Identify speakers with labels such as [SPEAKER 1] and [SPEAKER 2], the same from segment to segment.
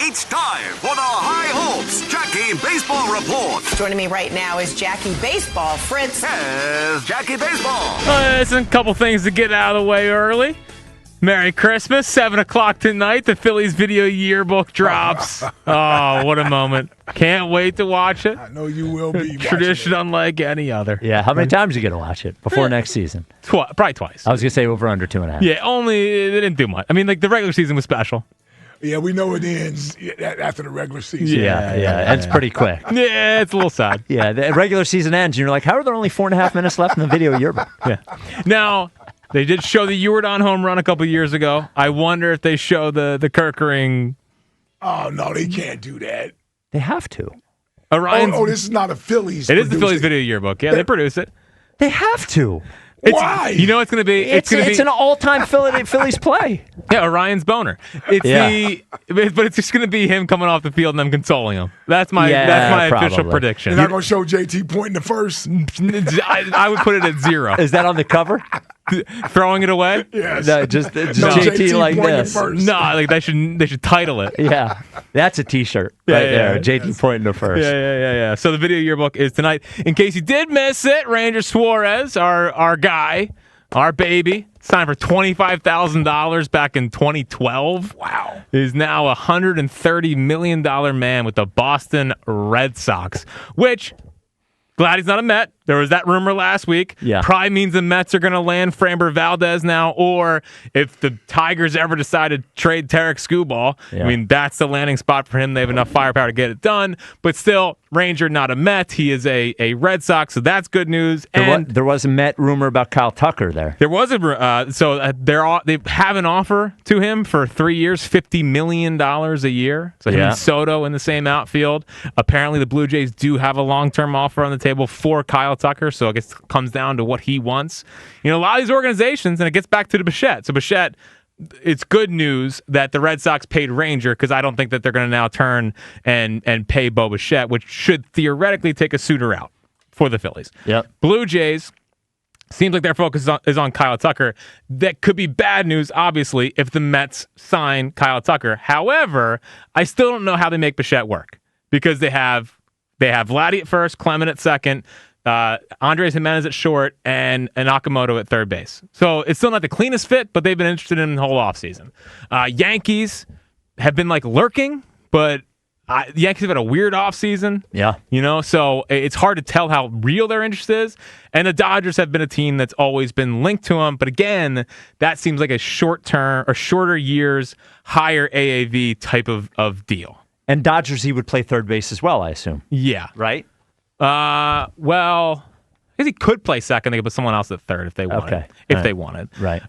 [SPEAKER 1] It's time for the High Hopes Jackie Baseball Report.
[SPEAKER 2] Joining me right now is Jackie Baseball. Fritz.
[SPEAKER 1] Here's Jackie Baseball.
[SPEAKER 3] There's a couple things to get out of the way early. Merry Christmas, 7 o'clock tonight. The Phillies video yearbook drops. Oh, what a moment. Can't wait to watch it.
[SPEAKER 4] I know you will be.
[SPEAKER 3] Tradition unlike any other.
[SPEAKER 5] Yeah, how many times are you going to watch it before next season?
[SPEAKER 3] Probably twice.
[SPEAKER 5] I was going to say over under 2.5.
[SPEAKER 3] Yeah, only they didn't do much. I mean, like the regular season was special.
[SPEAKER 4] Yeah, we know it ends after the regular season.
[SPEAKER 5] Yeah. It's pretty quick.
[SPEAKER 3] Yeah, it's a little sad.
[SPEAKER 5] Yeah, the regular season ends, and you're like, how are there only 4.5 minutes left in the video yearbook?
[SPEAKER 3] Yeah. Now, they did show the Eward home run a couple years ago. I wonder if they show the Kerkering.
[SPEAKER 4] Oh, no, they can't do that.
[SPEAKER 5] They have to.
[SPEAKER 4] This is not a Phillies.
[SPEAKER 3] It is the Phillies video yearbook. Yeah, they produce it.
[SPEAKER 5] They have to.
[SPEAKER 4] Why?
[SPEAKER 3] You know it's going to be?
[SPEAKER 5] It's an all-time Phillies play.
[SPEAKER 3] Yeah, Orion's boner. But it's just going to be him coming off the field and them consoling him. That's my official prediction.
[SPEAKER 4] You're not going to show JT pointing the first?
[SPEAKER 3] I would put it at 0.
[SPEAKER 5] Is that on the cover?
[SPEAKER 3] Throwing it away?
[SPEAKER 4] Yes.
[SPEAKER 5] No, just JT like this.
[SPEAKER 4] First.
[SPEAKER 3] No, like they should title it.
[SPEAKER 5] Yeah, that's a T-shirt there. JT pointing to first.
[SPEAKER 3] Yeah. So the video yearbook is tonight. In case you did miss it, Ranger Suarez, our guy, our baby, signed for $25,000 back in 2012.
[SPEAKER 4] Wow.
[SPEAKER 3] Is now a $130 million man with the Boston Red Sox, which, glad he's not a Met. There was that rumor last week.
[SPEAKER 5] Yeah.
[SPEAKER 3] Probably means the Mets are going to land Framber Valdez now, or if the Tigers ever decide to trade Tarek Skubal, I mean, that's the landing spot for him. They have enough firepower to get it done. But still, Ranger, not a Met. He is a Red Sox, so that's good news.
[SPEAKER 5] There was a Met rumor about Kyle Tucker there.
[SPEAKER 3] There was they have an offer to him for 3 years, $50 million a year. So him and Soto in the same outfield. Apparently, the Blue Jays do have a long-term offer on the table for Kyle Tucker, so I guess it comes down to what he wants. You know, a lot of these organizations, and it gets back to the Bichette. So Bichette, it's good news that the Red Sox paid Ranger, because I don't think that they're going to now turn and pay Bo Bichette, which should theoretically take a suitor out for the Phillies.
[SPEAKER 5] Yep.
[SPEAKER 3] Blue Jays, seems like their focus is on Kyle Tucker. That could be bad news, obviously, if the Mets sign Kyle Tucker. However, I still don't know how they make Bichette work, because they have Vladdy at first, Clement at second, Andres Jimenez at short, and Nakamoto at third base. So it's still not the cleanest fit, but they've been interested in the whole offseason. Yankees have been like lurking, but the Yankees have had a weird offseason. Yeah. You know, so it's hard to tell how real their interest is. And the Dodgers have been a team that's always been linked to them. But again, that seems like a short-term or shorter years, higher AAV type of deal.
[SPEAKER 5] And Dodgers, he would play third base as well, I assume.
[SPEAKER 3] Yeah.
[SPEAKER 5] Right?
[SPEAKER 3] Well, I guess he could play second. They could put someone else at third if they wanted.
[SPEAKER 5] Okay.
[SPEAKER 3] They wanted.
[SPEAKER 5] Right.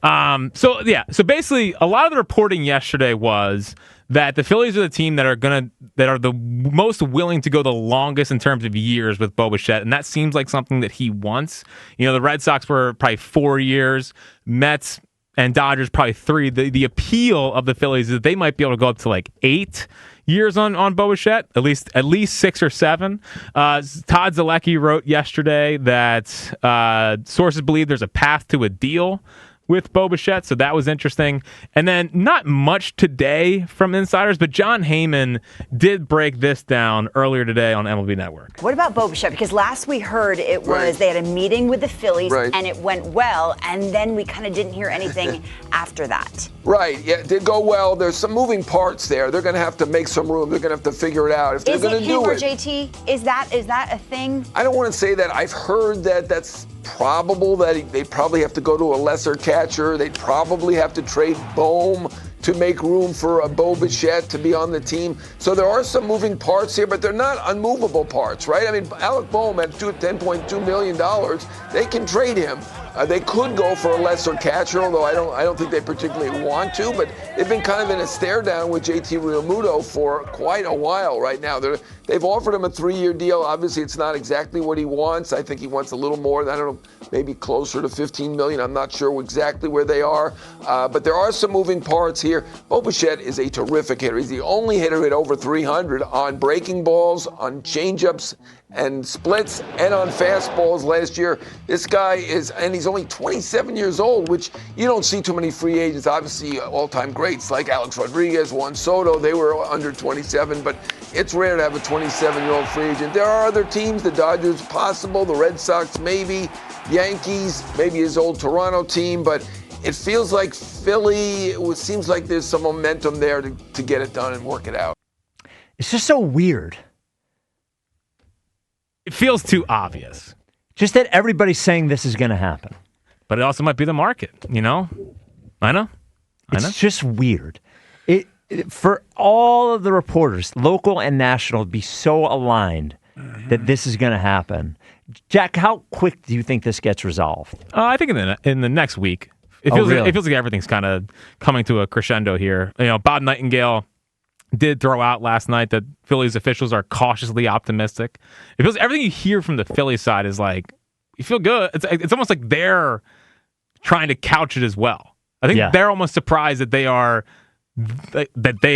[SPEAKER 3] So basically, a lot of the reporting yesterday was that the Phillies are the team that are the most willing to go the longest in terms of years with Bo Bichette, and that seems like something that he wants. You know, the Red Sox were probably 4 years, Mets and Dodgers probably 3. The appeal of the Phillies is that they might be able to go up to like 8 years on Bo Bichette, at least 6 or 7. Todd Zalecki wrote yesterday that sources believe there's a path to a deal with Bo Bichette, so that was interesting. And then not much today from insiders, but John Heyman did break this down earlier today on MLB Network.
[SPEAKER 6] What about Bo Bichette? Because last we heard it was they had a meeting with the Phillies and it went well, and then we kind of didn't hear anything after that.
[SPEAKER 7] Right, yeah, it did go well. There's some moving parts there. They're going to have to make some room. They're going to have to figure it out. If they're going to do it.
[SPEAKER 6] Is it him or JT? Is that a thing?
[SPEAKER 7] I don't want to say that. I've heard that that's probable, that they probably have to go to a lesser catcher. They'd probably have to trade Bohm to make room for a Bo Bichette to be on the team. So there are some moving parts here, but they're not unmovable parts, right? I mean, Alec Bohm at $10.2 million, they can trade him. They could go for a lesser catcher, although I don't think they particularly want to, but they've been kind of in a stare down with JT Realmuto for quite a while right now. They've offered him a 3-year deal. Obviously, it's not exactly what he wants. I think he wants a little more. I don't know, maybe closer to $15 million. I'm not sure exactly where they are, but there are some moving parts here. Bo Bichette is a terrific hitter. He's the only hitter at over 300 on breaking balls, on changeups, and splits and on fastballs last year. This guy and he's only 27 years old, which you don't see too many free agents. Obviously, all-time greats like Alex Rodriguez, Juan Soto, they were under 27, but it's rare to have a 27-year-old free agent. There are other teams, the Dodgers possible, the Red Sox maybe, Yankees, maybe his old Toronto team, but it feels like Philly, it seems like there's some momentum there to get it done and work it out.
[SPEAKER 5] It's just so weird.
[SPEAKER 3] It feels too obvious.
[SPEAKER 5] Just that everybody's saying this is going to happen.
[SPEAKER 3] But it also might be the market, I know.
[SPEAKER 5] It's just weird. For all of the reporters, local and national, to be so aligned that this is going to happen. Jack, how quick do you think this gets resolved?
[SPEAKER 3] I think in the next week. It feels like everything's kind of coming to a crescendo here. Bob Nightingale did throw out last night that Phillies officials are cautiously optimistic. It feels everything you hear from the Phillies side is like you feel good. It's almost like they're trying to couch it as well. I think they're almost surprised that they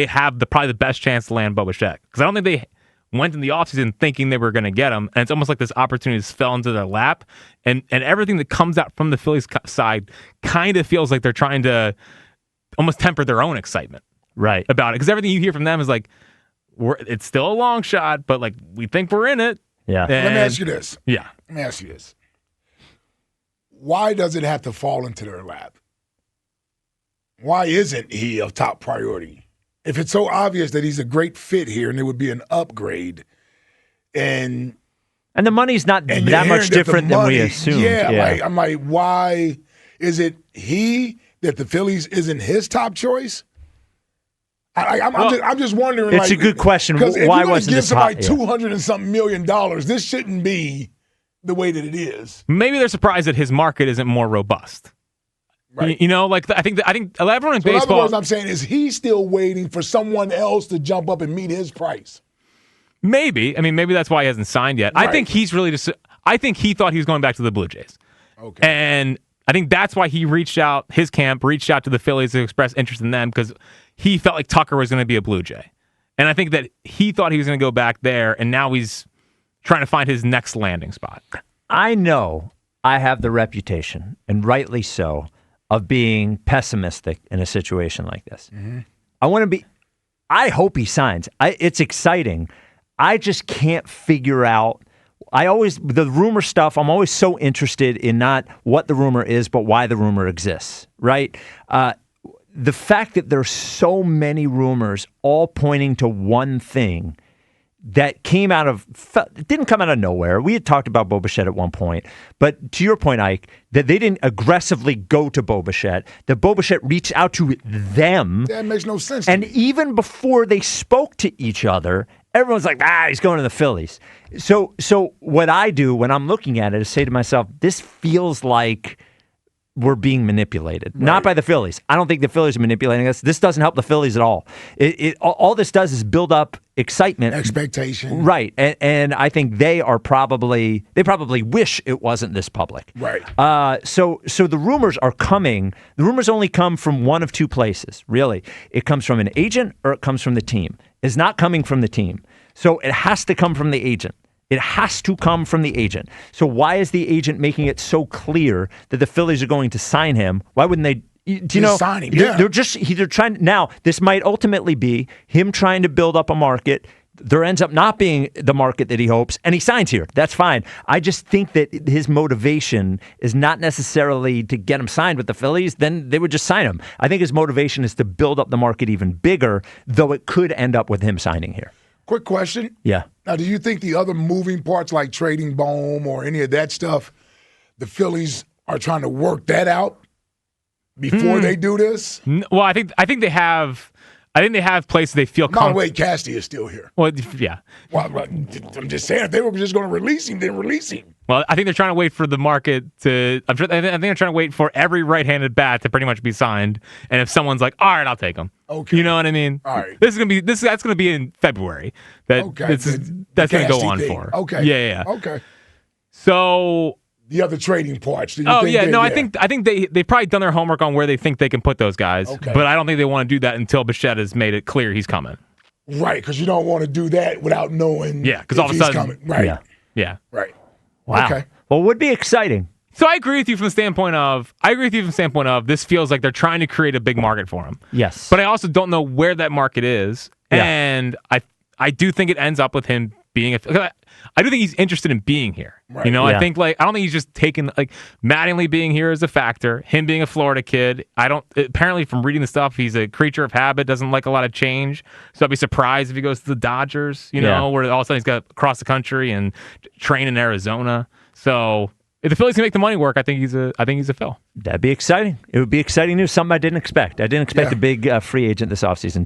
[SPEAKER 3] have probably the best chance to land Bo Bichette, because I don't think they went in the offseason thinking they were going to get him, and it's almost like this opportunity just fell into their lap, and everything that comes out from the Phillies side kind of feels like they're trying to almost temper their own excitement about it, because everything you hear from them is like, it's still a long shot, but like we think we're in it.
[SPEAKER 4] Let me ask you this. Why does it have to fall into their lap? Why isn't he a top priority? If it's so obvious that he's a great fit here and it would be an upgrade, and
[SPEAKER 5] the money's not that much different than we assumed.
[SPEAKER 4] I'm like, why is it he that the Phillies isn't his top choice? I'm just wondering.
[SPEAKER 5] It's a good question. Why wasn't this hot?
[SPEAKER 4] If you're going to give somebody $200 and something million, this shouldn't be the way that it is.
[SPEAKER 3] Maybe they're surprised that his market isn't more robust. Right. I think everyone in baseball.
[SPEAKER 4] In other words, I'm saying is he still waiting for someone else to jump up and meet his price?
[SPEAKER 3] Maybe. Maybe that's why he hasn't signed yet. Right. I think he's really I think he thought he was going back to the Blue Jays.
[SPEAKER 4] Okay.
[SPEAKER 3] And I think that's why he his camp reached out to the Phillies to express interest in them, because he felt like Tucker was going to be a Blue Jay. And I think that he thought he was going to go back there, and now he's trying to find his next landing spot.
[SPEAKER 5] I know I have the reputation, and rightly so, of being pessimistic in a situation like this. Mm-hmm. I hope he signs. It's exciting. I just can't figure out. The rumor stuff, I'm always so interested in not what the rumor is, but why the rumor exists, right? The fact that there's so many rumors all pointing to one thing that it didn't come out of nowhere. We had talked about Bo Bichette at one point, but to your point, Ike, that they didn't aggressively go to Bo Bichette, that Bo Bichette reached out to them.
[SPEAKER 4] That makes no sense.
[SPEAKER 5] And even before they spoke to each other, everyone's like, he's going to the Phillies. So what I do when I'm looking at it is say to myself, this feels like we're being manipulated, not by the Phillies. I don't think the Phillies are manipulating us. This doesn't help the Phillies at all. All this does is build up excitement,
[SPEAKER 4] expectation,
[SPEAKER 5] right? And I think they probably wish it wasn't this public,
[SPEAKER 4] right?
[SPEAKER 5] So the rumors are coming. The rumors only come from one of two places, really. It comes from an agent or it comes from the team. It's not coming from the team, so it has to come from the agent. It has to come from the agent. So why is the agent making it so clear that the Phillies are going to sign him? Why wouldn't they? Do you know?
[SPEAKER 4] Sign him, yeah.
[SPEAKER 5] They're trying. Now, this might ultimately be him trying to build up a market. There ends up not being the market that he hopes, and he signs here. That's fine. I just think that his motivation is not necessarily to get him signed with the Phillies. Then they would just sign him. I think his motivation is to build up the market even bigger, though it could end up with him signing here.
[SPEAKER 4] Quick question.
[SPEAKER 5] Yeah.
[SPEAKER 4] Now, do you think the other moving parts like trading Bohm or any of that stuff, the Phillies are trying to work that out before they do this?
[SPEAKER 3] Well, I think they have. I think they have places they feel comfortable.
[SPEAKER 4] By the way, Casty is still here.
[SPEAKER 3] Well, yeah.
[SPEAKER 4] Well, I'm just saying, if they were just going to release him, then release him.
[SPEAKER 3] Well, I think they're trying to wait for the market to. I think they're trying to wait for every right-handed bat to pretty much be signed. And if someone's like, "All right, I'll take him,"
[SPEAKER 4] okay,
[SPEAKER 3] you know what I mean?
[SPEAKER 4] All right,
[SPEAKER 3] that's gonna be in February. That's gonna go on for.
[SPEAKER 4] Okay,
[SPEAKER 3] yeah.
[SPEAKER 4] Okay.
[SPEAKER 3] So
[SPEAKER 4] the other trading parts.
[SPEAKER 3] I think they've probably done their homework on where they think they can put those guys.
[SPEAKER 4] Okay.
[SPEAKER 3] But I don't think they want to do that until Bichette has made it clear he's coming.
[SPEAKER 4] Right, because you don't want to do that without knowing.
[SPEAKER 3] Yeah, because all of a sudden,
[SPEAKER 4] coming. Right.
[SPEAKER 5] Yeah.
[SPEAKER 3] Yeah.
[SPEAKER 4] Right.
[SPEAKER 5] Wow.
[SPEAKER 4] Okay.
[SPEAKER 5] Well, it would be exciting.
[SPEAKER 3] So I agree with you from the standpoint of this feels like they're trying to create a big market for him.
[SPEAKER 5] Yes.
[SPEAKER 3] But I also don't know where that market is.
[SPEAKER 5] Yeah.
[SPEAKER 3] And I do think it ends up with him being I do think he's interested in being here.
[SPEAKER 4] Right.
[SPEAKER 3] You know,
[SPEAKER 5] Yeah.
[SPEAKER 3] I don't think he's just taking Mattingly being here as a factor, him being a Florida kid. Apparently from reading the stuff, he's a creature of habit, doesn't like a lot of change. So I'd be surprised if he goes to the Dodgers, where all of a sudden he's got to cross the country and train in Arizona. So if the Phillies can make the money work, I think he's a Phil.
[SPEAKER 5] That'd be exciting. It would be exciting news, something I didn't expect. I didn't expect a big free agent this offseason.